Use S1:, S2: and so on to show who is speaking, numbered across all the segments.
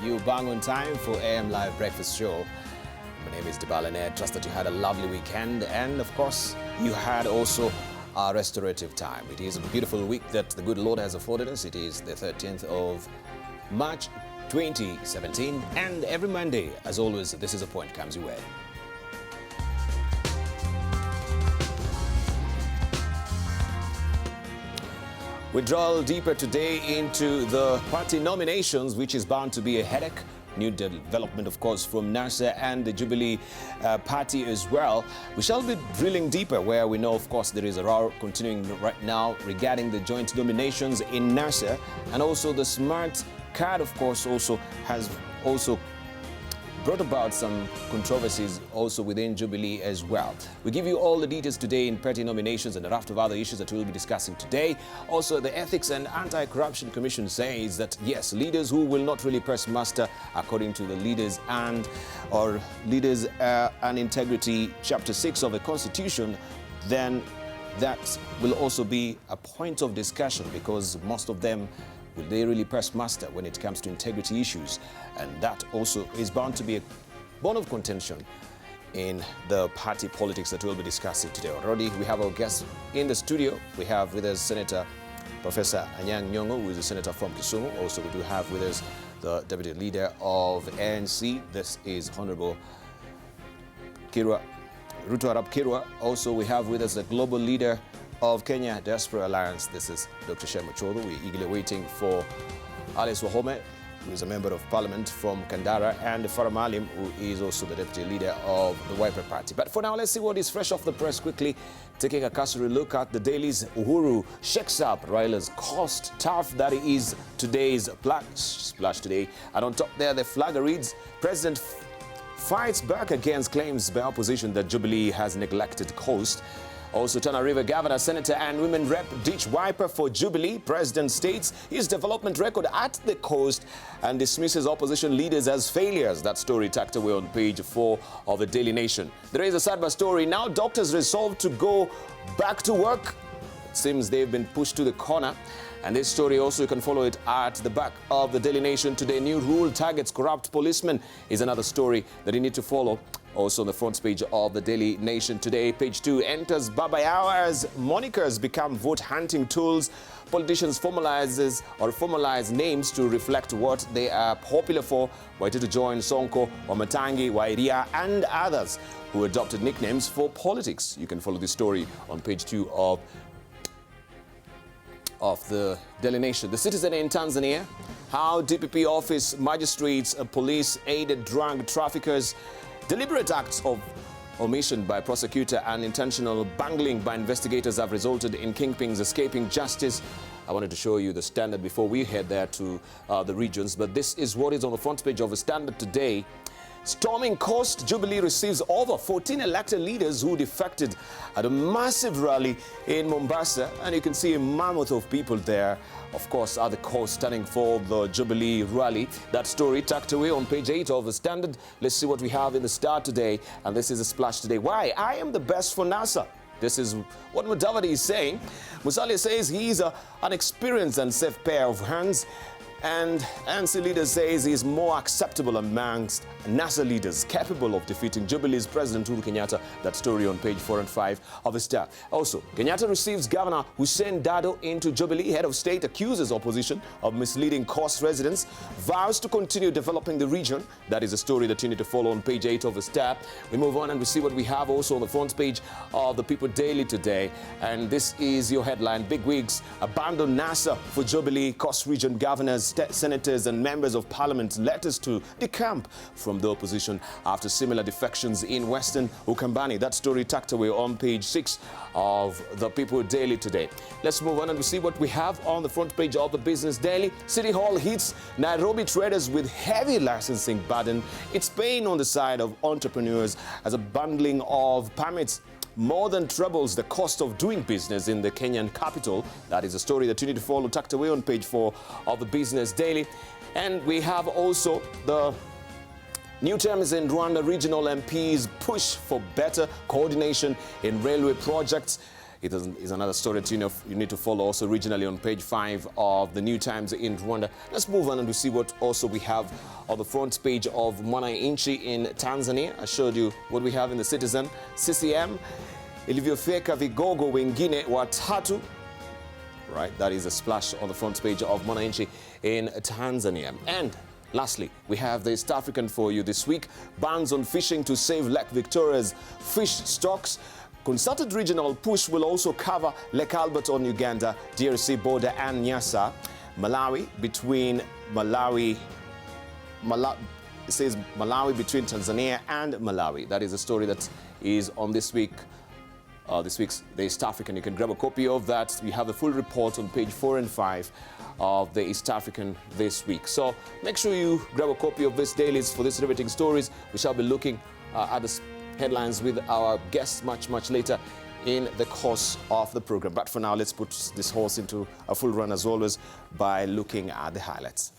S1: You bang on time for AM Live Breakfast Show. My name is Debarl Inea. Trust that you had a lovely weekend, and of course, you had also a restorative time. It is a beautiful week that the good Lord has afforded us. It is the 13th of March 2017, and every Monday, as always, This Is a Point comes your way. We draw deeper today into the party nominations, which is bound to be a headache. New development, of course, from NASA and the Jubilee Party as well. We shall be drilling deeper where we know, of course, there is a row continuing right now regarding the joint nominations in NASA, and also the smart card, of course, also has brought about some controversies also within Jubilee as well. We give you all the details today in party nominations and a raft of other issues that we'll be discussing today. Also, the Ethics and Anti-Corruption Commission says that, yes, leaders who will not really press muster according to the Leaders and Integrity Chapter 6 of the Constitution, then that will also be a point of discussion, because most of them, will they really press muster when it comes to integrity issues? And that also is bound to be a bone of contention in the party politics that we'll be discussing today. Already we have our guests in the studio. We have with us Senator Professor Anyang' Nyong'o, who is a senator from Kisumu. Also, we do have with us the Deputy Leader of ANC. This is Honorable Ruto Arap Kirwa. Also, we have with us the Global Leader of Kenya Diaspora Alliance. This is Dr. Shema Chodo. We're eagerly waiting for Alice Wahome, who is a member of parliament from Kandara, and Farah Malim, who is also the deputy leader of the Wiper Party. But for now, let's see what is fresh off the press quickly. Taking a cursory look at the dailies, Uhuru shakes up Raila's cost. Tough, that is today's splash today. And on top there, the flag reads, President fights back against claims by opposition that Jubilee has neglected coast. Also, Tana River Governor, Senator and Women Rep ditch Wiper for Jubilee. President states his development record at the coast and dismisses opposition leaders as failures. That story tucked away on page 4 of the Daily Nation. There is a sad story. Now doctors resolve to go back to work. It seems they've been pushed to the corner. And this story also, you can follow it at the back of the Daily Nation today. New rule targets corrupt policemen is another story that you need to follow. Also on the front page of the Daily Nation today. Page 2 enters Babayao as monikers become vote hunting tools. Politicians formalize names to reflect what they are popular for. Waititu join Sonko, Wamatangi, Wairia, and others who adopted nicknames for politics. You can follow this story on page 2 of the Daily Nation. The Citizen in Tanzania, how DPP office magistrates, police aided drug traffickers. Deliberate acts of omission by prosecutor and intentional bungling by investigators have resulted in kingpins escaping justice. I wanted to show you the Standard before we head there to the regions, but this is what is on the front page of the Standard today. Storming coast, Jubilee receives over 14 elected leaders who defected at a massive rally in Mombasa. And you can see a mammoth of people there, of course, at the coast standing for the Jubilee rally. That story tucked away on page 8 of the Standard. Let's see what we have in the Star today. And this is a splash today. Why? I am the best for NASA. This is what Mudavadi is saying. Musalia says he's an experienced and safe pair of hands. And ANC leader says he's more acceptable amongst NASA leaders capable of defeating Jubilee's President Uhuru Kenyatta. That story on page 4 and 5 of the Star. Also, Kenyatta receives Governor Hussein Dado into Jubilee. Head of state accuses opposition of misleading coast residents. Vows to continue developing the region. That is a story that you need to follow on page 8 of the Star. We move on and we see what we have also on the front page of the People Daily today. And this is your headline. Big wigs abandon NASA for Jubilee. Coast region governors, senators and members of parliament letters to decamp from the opposition after similar defections in Western Ukambani. That story tucked away on page 6 of the People Daily today. Let's move on and we see what we have on the front page of the Business Daily. City Hall hits Nairobi traders with heavy licensing burden. It's pain on the side of entrepreneurs as a bundling of permits more than trebles the cost of doing business in the Kenyan capital. That is a story that you need to follow tucked away on page 4 of the Business Daily. And we have also the new terms in Rwanda. Regional MPs push for better coordination in railway projects. is another story that you need to follow also regionally on page 5 of the New Times in Rwanda. Let's move on and we see what also we have on the front page of Mwananchi in Tanzania. I showed you what we have in the Citizen. CCM ilivyofyeka vigogo wengine watatu. Right, that is a splash on the front page of Mwananchi in Tanzania. And lastly, we have the East African for you this week. Bans on fishing to save Lake Victoria's fish stocks. Concerted regional push will also cover Lake Albert on Uganda, DRC border and Nyasa. Malawi between it says Malawi between Tanzania and Malawi. That is a story that is on this week's The East African. You can grab a copy of that. We have the full report on page 4 and 5 of the East African this week. So make sure you grab a copy of this dailies for these riveting stories. We shall be looking at the headlines with our guests much later in the course of the program. But for now, let's put this horse into a full run as always by looking at the highlights.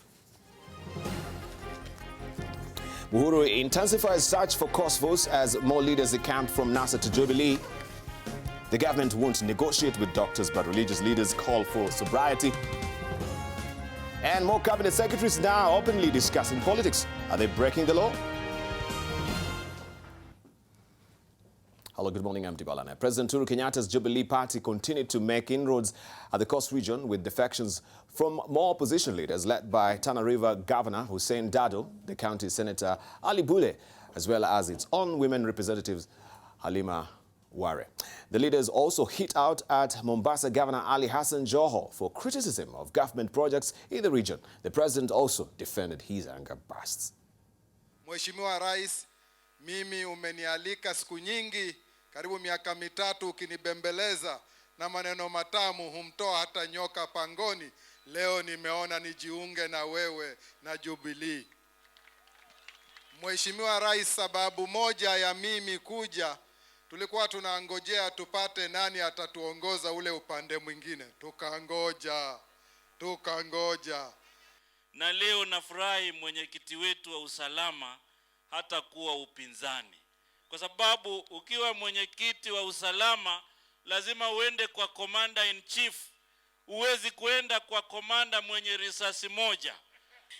S1: Uhuru intensifies search for cost votes as more leaders decamp from NASA to Jubilee. The government won't negotiate with doctors, but religious leaders call for sobriety. And more cabinet secretaries now openly discussing politics. Are they breaking the law? Hello, good morning. I'm Debarl Inea. President Uhuru Kenyatta's Jubilee Party continued to make inroads at the Coast region with defections from more opposition leaders led by Tana River Governor Hussein Dado, the county Senator Ali Bule, as well as its own women representatives Halima Ware. The leaders also hit out at Mombasa Governor Ali Hassan Joho for criticism of government projects in the region. The president also defended his anger bursts.
S2: Mheshimiwa Rais, mimi umenialika siku nyingi, karibu miaka mitatu ukinibembeleza na maneno matamu humtoa hata nyoka pangoni. Leo nimeona nijiunge na wewe na Jubilee. Mheshimiwa Rais, sababu moja ya mimi kuja, tulikuwa tunangojea tupate nani atatuongoza ule upande mwingine. Tukangoja.
S3: Na leo nafurahi mwenyekiti wetu wa usalama hata kuwa upinzani. Kwa sababu ukiwa mwenyekiti wa usalama lazima uende kwa commander in chief. Huwezi kuenda kwa komanda mwenye risasi moja.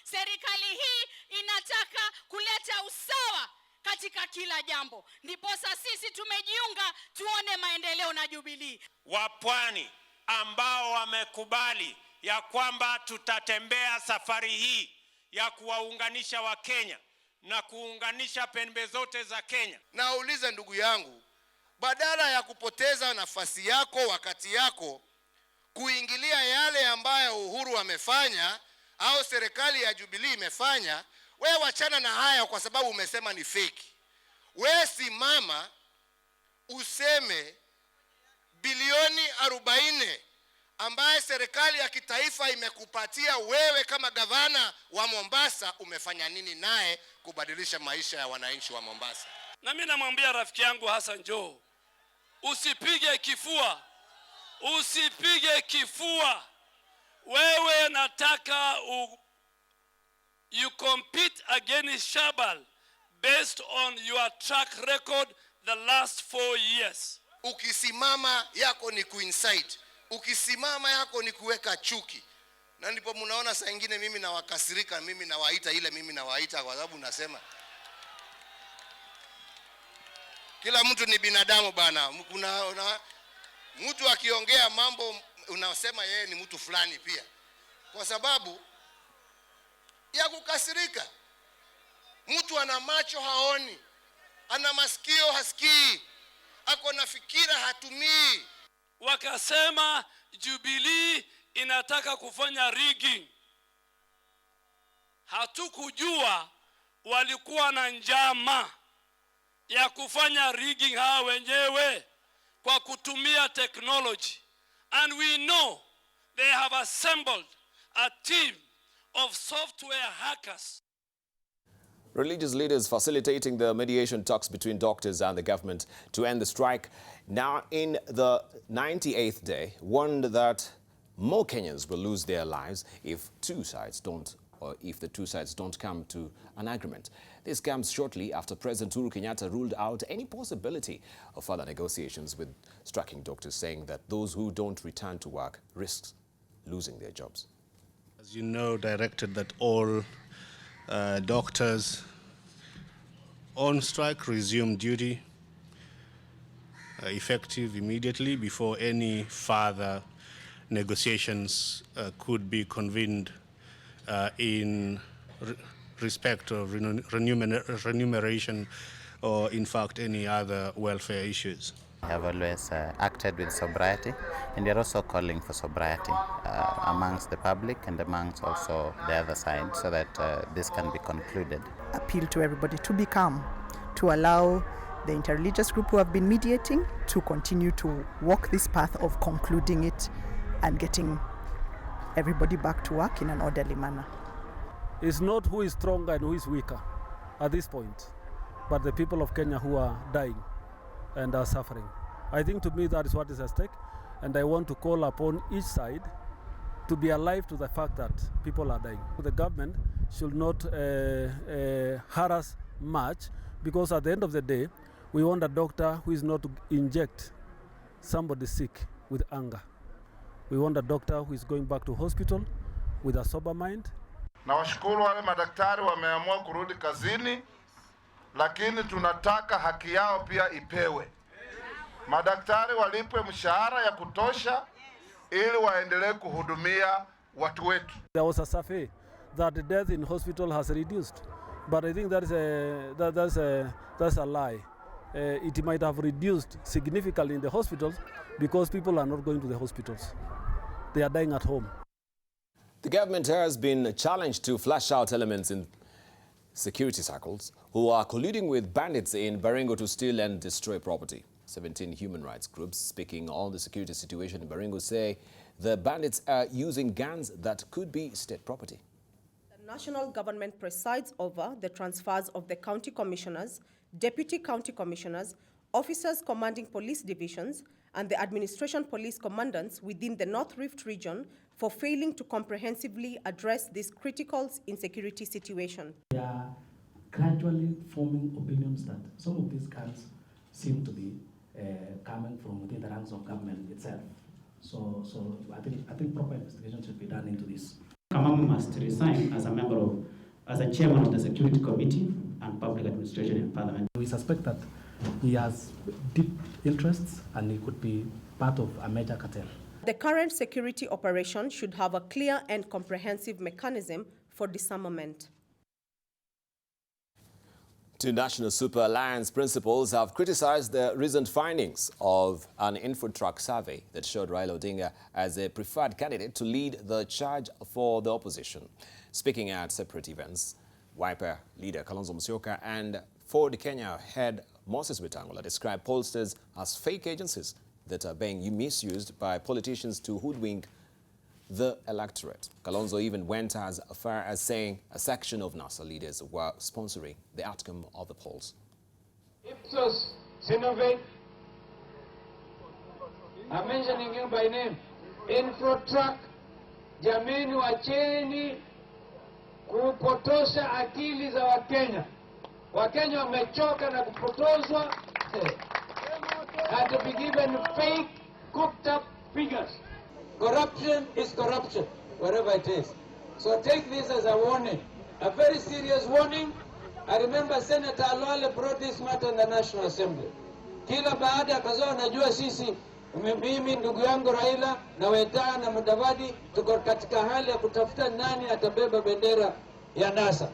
S4: Serikali hii inataka kuleta usawa katika kila jambo. Ndiposa sisi tumejiunga tuone maendeleo na Jubilee.
S5: Wapwani ambao wamekubali ya kwamba tutatembea safari hii ya kuwaunganisha Wakenya na kuunganisha pembe zote za Kenya.
S2: Nauliza ndugu yangu, badala ya kupoteza nafasi yako wakati yako kuingilia yale ambayo Uhuru amefanya au serikali ya Jubilee imefanya, wewe wachana na haya kwa sababu umesema ni fake. Wewe simama useme bilioni 40 ambaye serikali ya kitaifa imekupatia wewe kama gavana wa Mombasa, umefanya nini naye kubadilisha maisha ya wananchi wa Mombasa?
S3: Na mimi namwambia rafiki yangu Hassan Joho, usipige kifua. Wewe nataka you compete against Shabal based on your track record the last 4 years.
S2: Ukisimama yako ni kuincite, ukisimama yako ni kuweka chuki. Na ndipo mnaona saa nyingine mimi nawakasirika, mimi nawaita kwa sababu nasema kila mtu ni binadamu bana. Kuna mtu akiongea mambo unasema yeye ni mtu fulani pia, kwa sababu ya kukasirika. Mtu ana macho haoni, ana masikio hasikii, ako na fikira hatumii.
S3: Wakasema Jubilee inataka kufanya rigging. Hatukujua walikuwa na njama ya kufanya rigging hawa wenyewe kwa kutumia technology. And we know they have assembled a team of software hackers.
S1: Religious leaders facilitating the mediation talks between doctors and the government to end the strike, now in the 98th day, warned that more Kenyans will lose their lives if two sides don't or if the two sides don't come to an agreement. This comes shortly after President Uhuru Kenyatta ruled out any possibility of further negotiations with striking doctors, saying that those who don't return to work risk losing their jobs.
S6: As you know, directed that all doctors on strike resume duty effective immediately before any further negotiations could be convened in respect of remuneration or in fact any other welfare issues.
S7: We have always acted with sobriety, and we are also calling for sobriety amongst the public and amongst also the other side, so that this can be concluded.
S8: Appeal to everybody to be calm, to allow the interreligious group who have been mediating to continue to walk this path of concluding it and getting everybody back to work in an orderly manner.
S9: It's not who is stronger and who is weaker at this point, but the people of Kenya who are dying and are suffering. I think to me that is what is at stake, and I want to call upon each side to be alive to the fact that people are dying. The government should not harass much, because at the end of the day, we want a doctor who is not to inject somebody sick with anger. We want a doctor who is going back to hospital with a sober mind.
S10: Na washukuru wale madaktari wameamua kurudi kazini, lakini tunataka haki yao pia ipewe. Madaktari walipwe mshahara ya kutosha ili waendelee kuhudumia watu wetu.
S9: There was a survey that the death in hospital has reduced, but I think that's a lie. It might have reduced significantly in the hospitals because people are not going to the hospitals. They are dying at home.
S1: The government has been challenged to flush out elements in security circles who are colluding with bandits in Baringo to steal and destroy property. 17 human rights groups speaking on the security situation in Baringo say the bandits are using guns that could be state property.
S11: The national government presides over the transfers of the county commissioners, deputy county commissioners, officers commanding police divisions, and the administration police commandants within the North Rift region for failing to comprehensively address this critical insecurity situation.
S12: We are gradually forming opinions that some of these guns seem to be coming from within the ranks of government itself. So I think proper investigation should be done into this.
S13: Kamamu must resign as a chairman of the Security Committee and Public Administration in Parliament.
S12: We suspect that he has deep interests and he could be part of a major cartel.
S11: The current security operation should have a clear and comprehensive mechanism for disarmament.
S1: Two National Super Alliance principals have criticized the recent findings of an info-truck survey that showed Raila Odinga as a preferred candidate to lead the charge for the opposition. Speaking at separate events, Wiper leader Kalonzo Musyoka and Ford Kenya head Moses Wetangula described pollsters as fake agencies that are being misused by politicians to hoodwink the electorate. Kalonzo even went as far as saying a section of NASA leaders were sponsoring the outcome of the polls.
S14: Ipsos Synovate, I'm mentioning you by name, Infotruck, jameni wacheni kupotosha akili za Wakenya. Wakenya wamechoka na kupotozwa and to be given fake, cooked up figures. Corruption is corruption, wherever it is. So take this as a warning, a very serious warning. I remember Senator Alwale brought this matter in the National Assembly. Kila baada ya kazoa najua sisi, mimi ndugu yangu Raila na Wetangula na Mudavadi tuko katika hali ya kutafuta nani atabeba bendera ya NASA.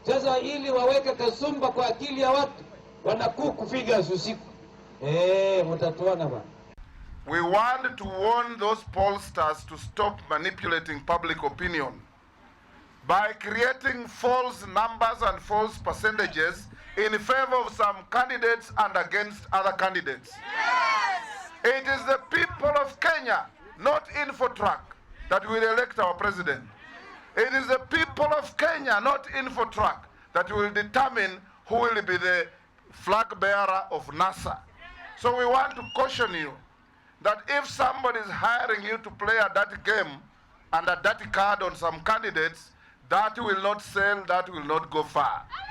S14: Sasa ili waweke kasumba kwa akili ya watu, wanakuku figures usiku. Mutatuona bwana.
S10: We want to warn those pollsters to stop manipulating public opinion by creating false numbers and false percentages in favor of some candidates and against other candidates. Yes! It is the people of Kenya, not Infotruck, that will elect our president. It is the people of Kenya, not Infotruck, that will determine who will be the flag bearer of NASA. So we want to caution you that if somebody is hiring you to play a dirty game and a dirty card on some candidates, That will not sell, that will not go far.